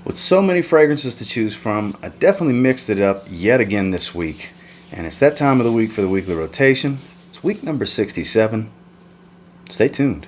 With so many fragrances to choose from, I definitely mixed it up yet again this week. And it's that time of the week for the weekly rotation. It's week number 67. Stay tuned.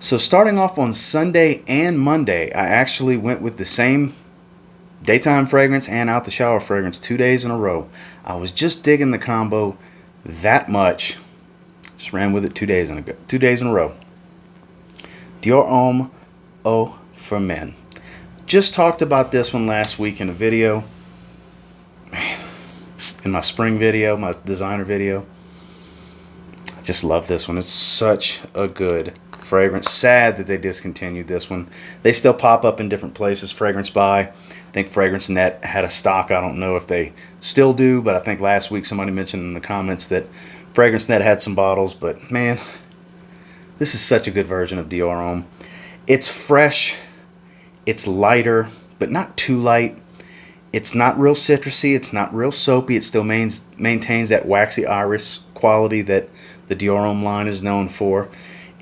So starting off on Sunday and Monday, I actually went with the same daytime fragrance and out the shower fragrance 2 days in a row. I was just digging the combo that much. Just ran with it 2 days in a row. Dior Homme Eau for Men. Just talked about this one last week in a video. In my spring video, my designer video. I just love this one. It's such a good fragrance. Sad that they discontinued this one. They still pop up in different places. Fragrance Buy. I think Fragrance Net had a stock. I don't know if they still do, but I think last week somebody mentioned in the comments that Fragrance Net had some bottles. But man, this is such a good version of Dior Homme. It's fresh. It's lighter, but not too light. It's not real citrusy. It's not real soapy. It still maintains that waxy iris quality that the Dior Homme line is known for.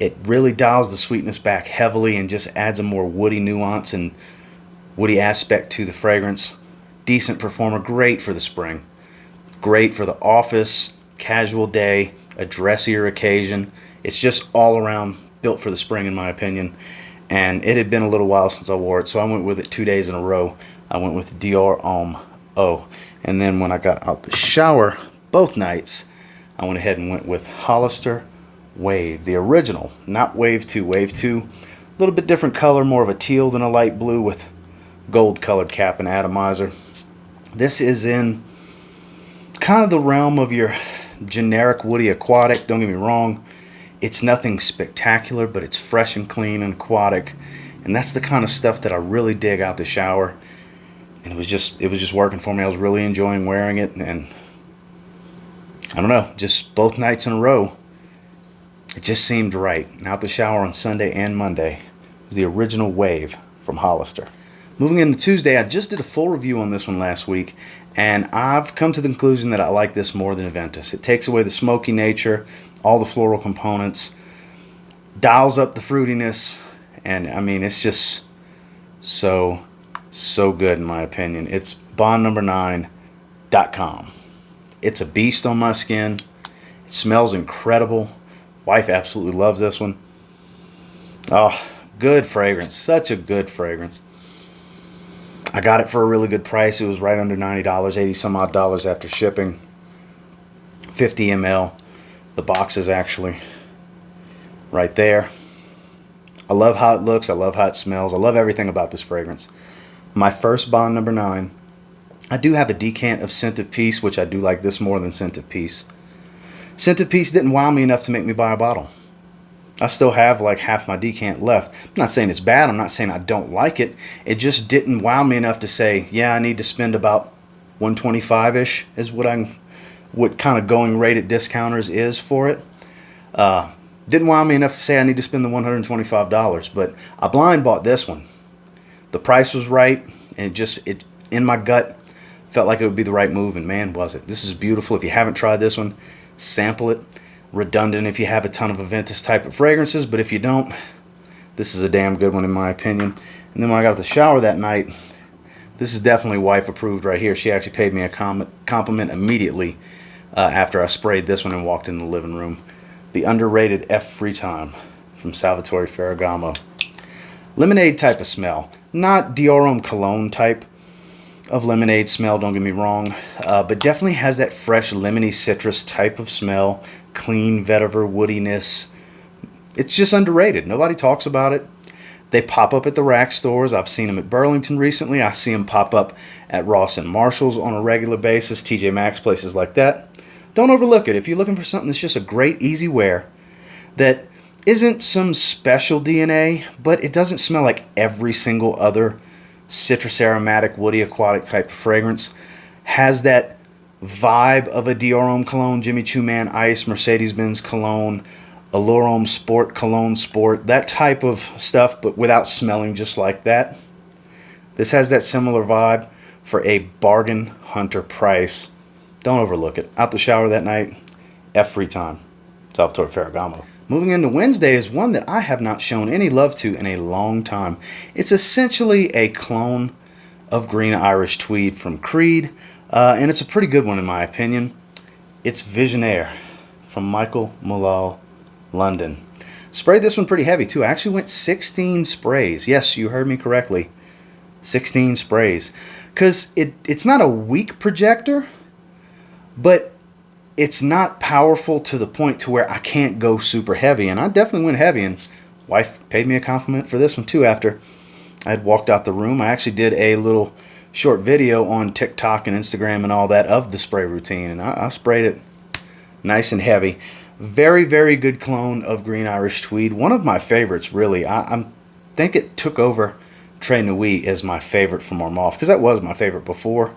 It really dials the sweetness back heavily and just adds a more woody nuance and woody aspect to the fragrance. Decent performer, great for the spring. Great for the office, casual day, a dressier occasion. It's just all around built for the spring in my opinion. And it had been a little while since I wore it, so I went with it 2 days in a row. I went with Dior Homme Eau. And then when I got out the shower both nights, I went ahead and went with Hollister Wave, the original, not Wave 2. Wave 2, a little bit different color, more of a teal than a light blue with gold colored cap and atomizer. This is in kind of the realm of your generic woody aquatic. Don't get me wrong, it's nothing spectacular, but it's fresh and clean and aquatic, and that's the kind of stuff that I really dig out the shower. And it was just working for me. I was really enjoying wearing it, and I don't know, just both nights in a row, it just seemed right. And out the shower on Sunday and Monday was the original Wave from Hollister. Moving into Tuesday, I just did a full review on this one last week, and I've come to the conclusion that I like this more than Aventus. It takes away the smoky nature, all the floral components, dials up the fruitiness, and I mean, it's just so good in my opinion. It's bondnumber9.com. It's a beast on my skin. It smells incredible. Wife absolutely loves this one. Oh, good fragrance. Such a good fragrance. I got it for a really good price. It was right under $90, 80 some odd dollars after shipping. 50 ml. The box is actually right there. I love how it looks. I love how it smells. I love everything about this fragrance. My first Bond number 9. I do have a decant of Scent of Peace, which I do like this more than Scent of Peace. Scent of Peace didn't wow me enough to make me buy a bottle. I still have like half my decant left. I'm not saying it's bad. I'm not saying I don't like it. It just didn't wow me enough to say, yeah, I need to spend about $125-ish is what kind of going rate at discounters is for it. Didn't wow me enough to say I need to spend the $125, but I blind bought this one. The price was right, and it in my gut felt like it would be the right move, and man, was it. This is beautiful. If you haven't tried this one, sample it. Redundant if you have a ton of Aventus type of fragrances, but if you don't, this is a damn good one in my opinion. And then when I got out the shower that night, this is definitely wife approved right here. She actually paid me a compliment immediately after I sprayed this one and walked in the living room. The underrated F Free Time from Salvatore Ferragamo. Lemonade type of smell. Not Dior Homme cologne type of lemonade smell, don't get me wrong, but definitely has that fresh lemony citrus type of smell, clean vetiver woodiness. It's just underrated. Nobody talks about it. They pop up at the rack stores. I've seen them at Burlington recently. I see them pop up at Ross and Marshall's on a regular basis, TJ Maxx, places like that. Don't overlook it. If you're looking for something that's just a great easy wear that isn't some special DNA, but it doesn't smell like every single other citrus aromatic, woody, aquatic type of fragrance, has that vibe of a Dior Homme cologne, Jimmy Choo Man Ice, Mercedes-Benz cologne, Allure Homme Sport, Cologne Sport, that type of stuff, but without smelling just like that. This has that similar vibe for a bargain hunter price. Don't overlook it. Out the shower that night, every time. Salvatore Ferragamo. Moving into Wednesday is one that I have not shown any love to in a long time. It's essentially a clone of Green Irish Tweed from Creed, and it's a pretty good one in my opinion. It's Visionaire from Michael Mulall, London. Sprayed this one pretty heavy too. I actually went 16 sprays. Yes, you heard me correctly. 16 sprays. Because it's not a weak projector, but it's not powerful to the point to where I can't go super heavy. And I definitely went heavy, and wife paid me a compliment for this one too after I had walked out the room. I actually did a little short video on TikTok and Instagram and all that of the spray routine, and I sprayed it nice and heavy. Very, very good clone of Green Irish Tweed. One of my favorites, really. I think it took over Très Nuit as my favorite from Armaf, because that was my favorite before.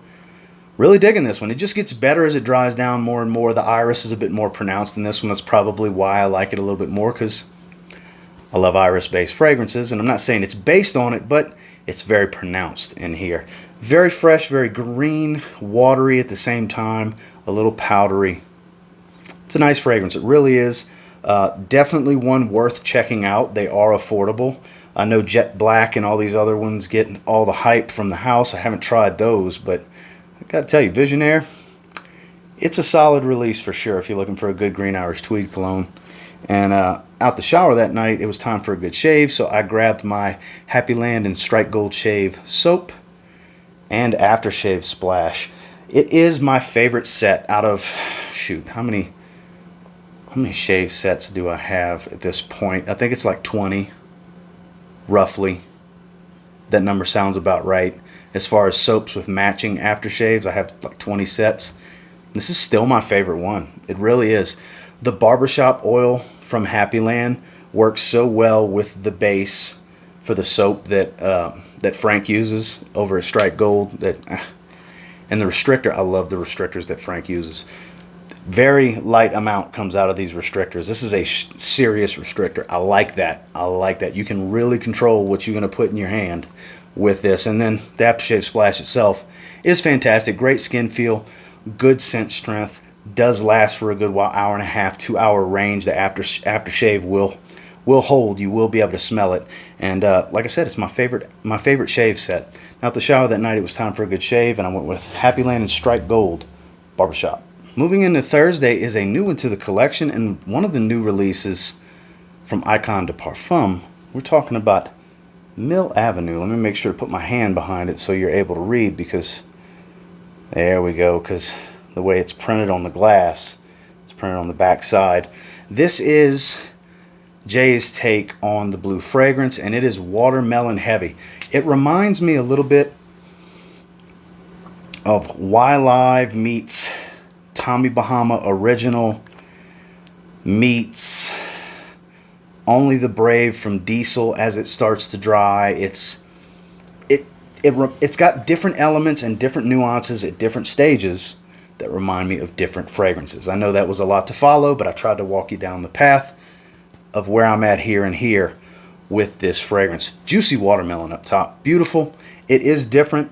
Really digging this one. It just gets better as it dries down more and more. The iris is a bit more pronounced in this one. That's probably why I like it a little bit more, because I love iris-based fragrances, and I'm not saying it's based on it, but it's very pronounced in here. Very fresh, very green, watery at the same time, a little powdery. It's a nice fragrance. It really is. Definitely one worth checking out. They are affordable. I know Jet Black and all these other ones get all the hype from the house. I haven't tried those, but I gotta tell you, Visionaire, it's a solid release for sure if you're looking for a good Green Irish Tweed cologne. And out the shower that night, it was time for a good shave, so I grabbed my Happy Land and Strike Gold Shave soap and aftershave splash. It is my favorite set out of, shoot, how many shave sets do I have at this point? I think it's like 20, roughly. That number sounds about right. As far as soaps with matching aftershaves, I have like 20 sets. This is still my favorite one. It really is. The barbershop oil from Happy Land works so well with the base for the soap that Frank uses over at Strike Gold. And the restrictor, I love the restrictors that Frank uses. Very light amount comes out of these restrictors. This is a serious restrictor. I like that. I like that. You can really control what you're going to put in your hand with this. And then the aftershave splash itself is fantastic. Great skin feel, good scent strength. Does last for a good while, hour and a half, 2 hour range. The aftershave will hold. You will be able to smell it. And like I said, it's my favorite shave set. Now at the shower that night, it was time for a good shave, and I went with Happy Land and Strike Gold Barbershop. Moving into Thursday is a new one to the collection, and one of the new releases from Icon de Parfum. We're talking about Mill Avenue. Let me make sure to put my hand behind it so you're able to read, because there we go, because the way it's printed on the glass, it's printed on the back side. This is Jay's take on the blue fragrance, and it is watermelon heavy. It reminds me a little bit of Why Live meets Tommy Bahama Original meets Only the Brave from Diesel as it starts to dry. It's got different elements and different nuances at different stages that remind me of different fragrances. I know that was a lot to follow, but I tried to walk you down the path of where I'm at here and here with this fragrance. Juicy watermelon up top. Beautiful. It is different,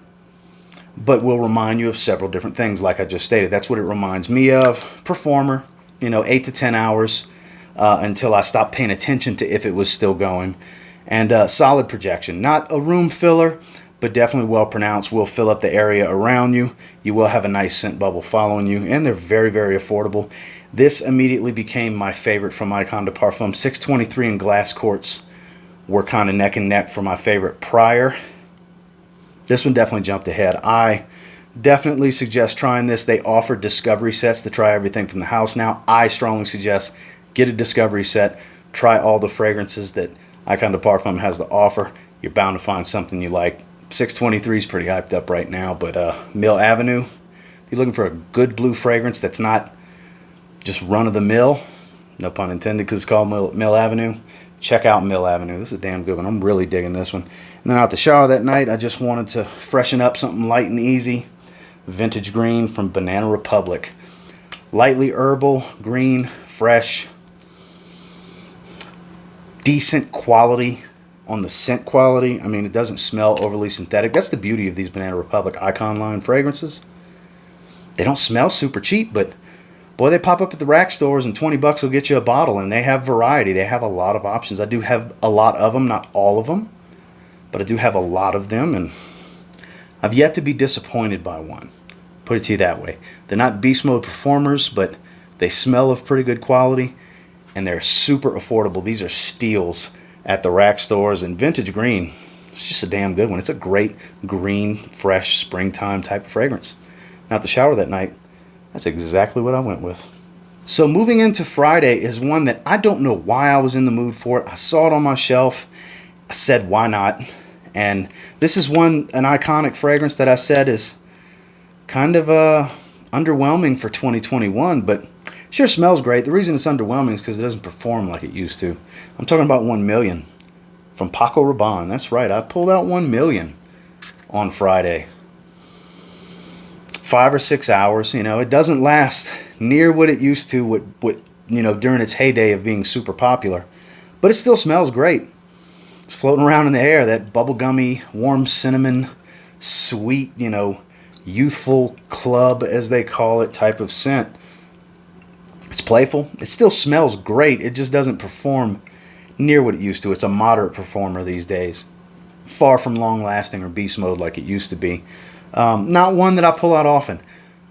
but will remind you of several different things like I just stated. That's what it reminds me of. Performer, 8 to 10 hours until I stopped paying attention to if it was still going. And solid projection. Not a room filler, but definitely well pronounced. Will fill up the area around you. You will have a nice scent bubble following you, and they're very, very affordable. This immediately became my favorite from Icon de Parfum. 623 and Glass Quartz were kind of neck and neck for my favorite prior. This one definitely jumped ahead. I definitely suggest trying this. They offer discovery sets to try everything from the house now. I strongly suggest get a discovery set. Try all the fragrances that Icon de Parfum has to offer. You're bound to find something you like. 623 is pretty hyped up right now, but Mill Avenue, if you're looking for a good blue fragrance that's not just run-of-the-mill, no pun intended because it's called Mill Avenue, check out Mill Avenue. This is a damn good one. I'm really digging this one. And then out the shower that night, I just wanted to freshen up something light and easy. Vintage Green from Banana Republic. Lightly herbal, green, fresh, decent quality on the scent quality. I mean, it doesn't smell overly synthetic. That's the beauty of these Banana Republic Icon line fragrances. They don't smell super cheap, but boy, they pop up at the rack stores, and 20 bucks will get you a bottle, and they have variety. They have a lot of options. I do have a lot of them, not all of them, but I do have a lot of them, and I've yet to be disappointed by one. Put it to you that way. They're not beast mode performers, but they smell of pretty good quality, and they're super affordable. These are steals at the rack stores, and vintage green, it's just a damn good one. It's a great green, fresh, springtime type of fragrance. Now at the shower that night, that's exactly what I went with. So moving into Friday is one that I don't know why I was in the mood for it. I saw it on my shelf. I said, why not? And this is an iconic fragrance that I said is kind of underwhelming for 2021, but sure smells great. The reason it's underwhelming is because it doesn't perform like it used to. I'm talking about 1 million from Paco Rabanne. That's right, I pulled out 1 million on Friday. 5 or 6 hours. It doesn't last near what it used to, what during its heyday of being super popular, but it still smells great. It's floating around in the air, that bubblegummy, warm cinnamon, sweet, youthful club, as they call it, type of scent. It's playful. It still smells great. It just doesn't perform near what it used to. It's a moderate performer these days. Far from long-lasting or beast mode like it used to be. Not one that I pull out often.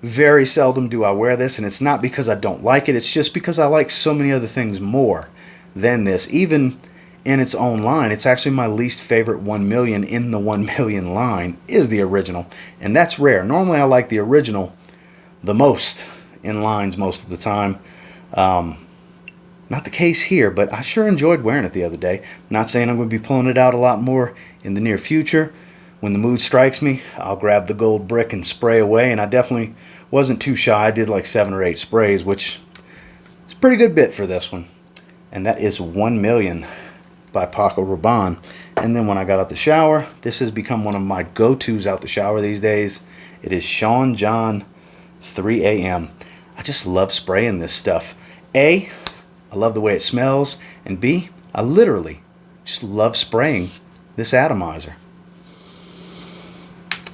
Very seldom do I wear this, and it's not because I don't like it. It's just because I like so many other things more than this. Even in its own line, it's actually my least favorite 1 million in the 1 million line is the original, and that's rare. Normally I like the original the most in lines most of the time. Not the case here, but I sure enjoyed wearing it the other day. Not saying I'm going to be pulling it out a lot more in the near future. When the mood strikes me, I'll grab the gold brick and spray away, and I definitely wasn't too shy. I did like 7 or 8 sprays, which is a pretty good bit for this one. And that is 1 million by Paco Rabanne. And then when I got out the shower, this has become one of my go-tos out the shower these days. It is Sean John 3 AM. I just love spraying this stuff. A, I love the way it smells, and B, I literally just love spraying this atomizer.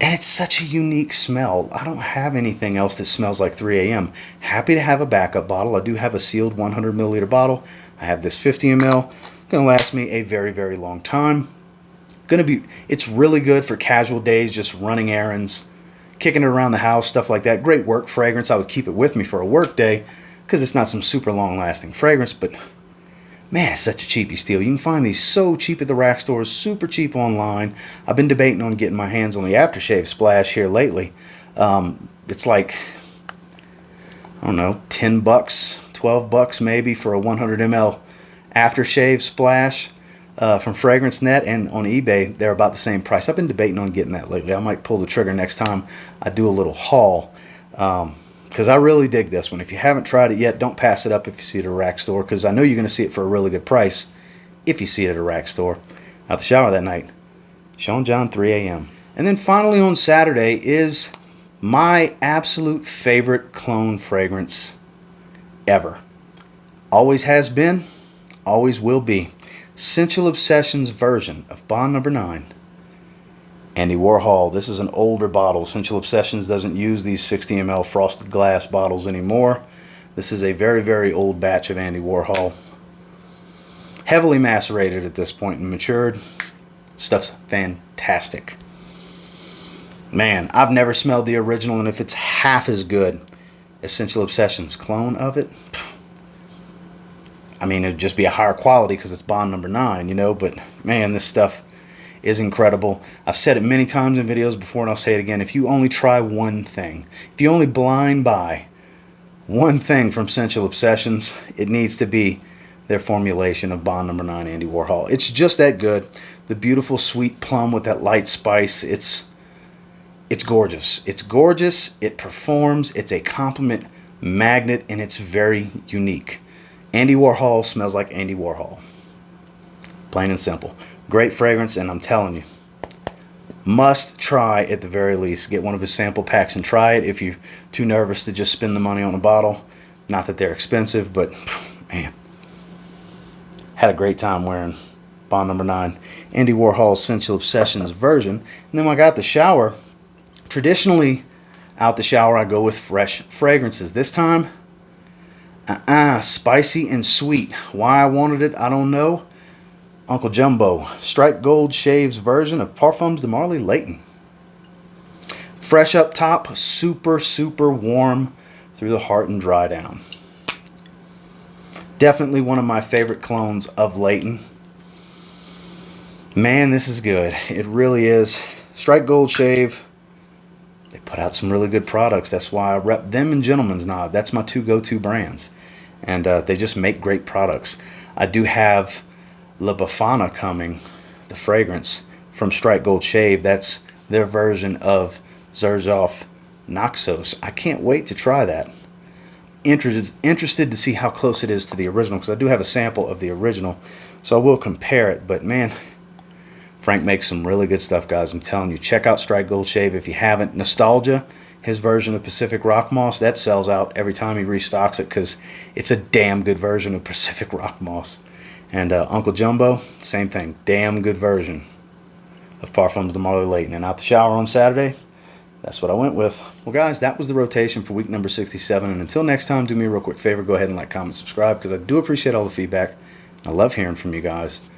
And it's such a unique smell. I don't have anything else that smells like 3 AM. Happy to have a backup bottle. I do have a sealed 100 milliliter bottle. I have this 50 ml. Going to last me a very, very long time. It's really good for casual days, just running errands, kicking it around the house, stuff like that. Great work fragrance. I would keep it with me for a work day because it's not some super long lasting fragrance, but man, it's such a cheapy steal. You can find these so cheap at the rack stores, super cheap online. I've been debating on getting my hands on the aftershave splash here lately. It's like, I don't know, 10 bucks, 12 bucks maybe for a 100 ml aftershave splash from Fragrance Net, and on eBay they're about the same price. I've been debating on getting that lately. I might pull the trigger next time I do a little haul because I really dig this one. If you haven't tried it yet, don't pass it up if you see it at a rack store, because I know you're going to see it for a really good price if you see it at a rack store. Out the shower that night, Sean John 3 AM. And then finally on Saturday is my absolute favorite cologne fragrance ever. Always has been, always will be. Sensual Obsessions version of Bond Number 9. Andy Warhol. This is an older bottle. Sensual Obsessions doesn't use these 60 ml frosted glass bottles anymore. This is a very, very old batch of Andy Warhol. Heavily macerated at this point and matured. Stuff's fantastic. Man, I've never smelled the original, and if it's half as good as Sensual Obsessions clone of it, I mean, it'd just be a higher quality because it's Bond Number 9, but man, this stuff is incredible. I've said it many times in videos before, and I'll say it again. If you only try one thing, if you only blind buy one thing from Sensual Obsessions, it needs to be their formulation of Bond Number 9 Andy Warhol. It's just that good. The beautiful sweet plum with that light spice. It's gorgeous. It's gorgeous. It performs. It's a compliment magnet, and it's very unique. Andy Warhol smells like Andy Warhol. Plain and simple. Great fragrance, and I'm telling you, must try at the very least. Get one of his sample packs and try it if you're too nervous to just spend the money on a bottle. Not that they're expensive, but man, had a great time wearing Bond number 9. Andy Warhol's Sensual Obsessions version. And then when I got out the shower, traditionally out the shower I go with fresh fragrances. This time, spicy and sweet. Why I wanted it, I don't know. Uncle Jumbo, Striped Gold Shaves version of Parfums de Marly Layton. Fresh up top, super, super warm through the heart and dry down. Definitely one of my favorite clones of Layton. Man, this is good. It really is. Striped Gold Shave. They put out some really good products. That's why I rep them and Gentleman's Knob. That's my two go-to brands. And they just make great products. I do have La Befana coming, the fragrance from Striped Gold Shave. That's their version of Zaharoff Naxos. I can't wait to try that. Interested to see how close it is to the original, because I do have a sample of the original, so I will compare it. But man, Frank makes some really good stuff, guys. I'm telling you, check out Striped Gold Shave if you haven't. Nostalgia, his version of Pacific Rock Moss, that sells out every time he restocks it, because it's a damn good version of Pacific Rock Moss. And Uncle Jumbo, same thing. Damn good version of Parfums de Marly Layton. And out the shower on Saturday, that's what I went with. Well, guys, that was the rotation for week number 67. And until next time, do me a real quick favor. Go ahead and like, comment, subscribe, because I do appreciate all the feedback. I love hearing from you guys.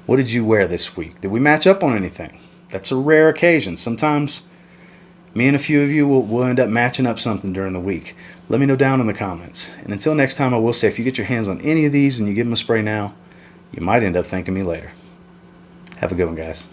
What did you wear this week? Did we match up on anything? That's a rare occasion. Sometimes me and a few of you will end up matching up something during the week. Let me know down in the comments. And until next time, I will say, if you get your hands on any of these and you give them a spray now, you might end up thanking me later. Have a good one, guys.